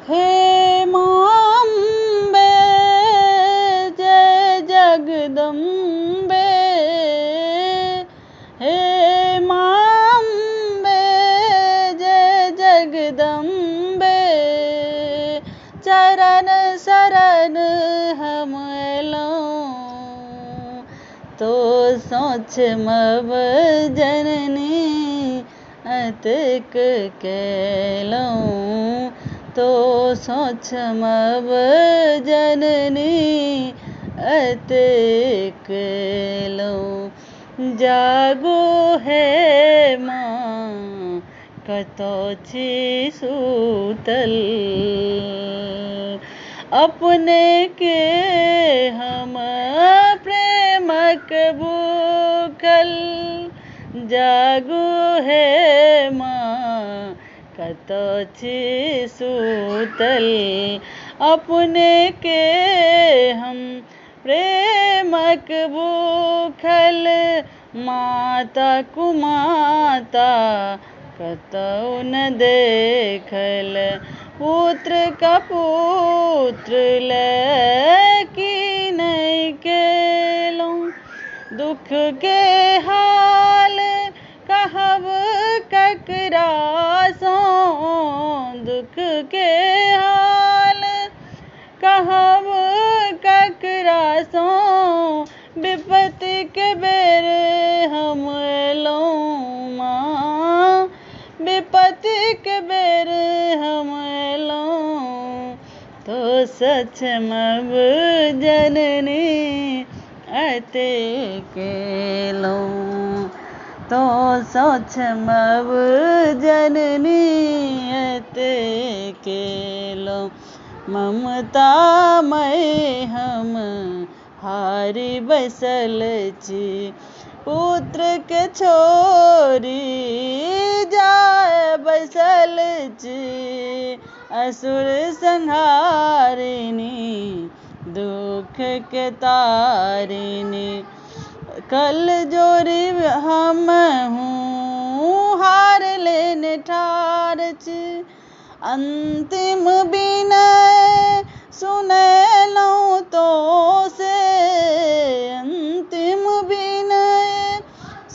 हे माम्बे जय जगदम्बे, हे माम्बे जय जगदम्बे, चरण शरण हम लऊं तो सोच मब जननी अतिक कैलऊं तो सोच मब जननी अतिक कैलऊं। जागो है माँ कतो छी सूतल, अपने के हम प्रेमक भूखल। जागो है माँ कतो छी सूतल, अपने के हम प्रेमक भूखल। माता कुमाता कतौ न देखल, पुत्र का पुत्र लैकी नहीं केलऊं। दुख के हाल कहब ककरा सो, दुख के हाल कहब ककरा सो, विपत्ति के बेर हम लऊं माँ, विपत्ति के बेर हम लऊं तो सच मब जननी अतिक कैलऊं तो सोच मब जननी अतिक कैलऊं। ममता मैं हम हारी बैसल छी, पुत्र के छोरी जाय बैसल छी। असुर संहारिणी दुख के तारिणी, कल जोरी हम हूँ हार लेने ठार छी। अंतिम विनय सुनैलऊं तो से, अंतिम विनय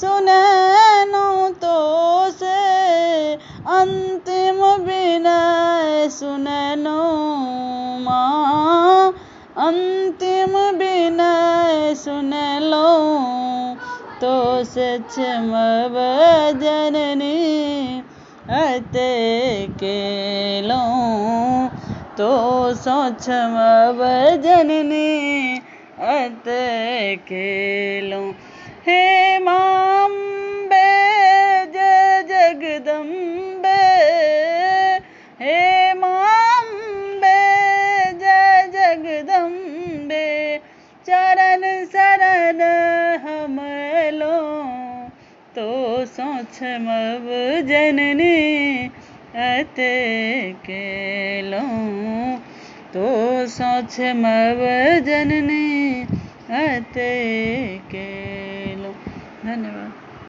सुनैलऊं तो से, अंतिम विनय सुनैलऊं माँ, अंतिम विनय सुनैलऊं तो सच मब जननी अतिक कैलऊं तो सोच मब जननी अतिक कैलऊं। हे माम्बे जय जगदम्बे, हे माम्बे जय जगदम्बे, चरण शरण हम लऊं तो सोच मब जननी अतिक कैलऊं तो सोच मब जननी अतिक कैलऊं। धन्यवाद।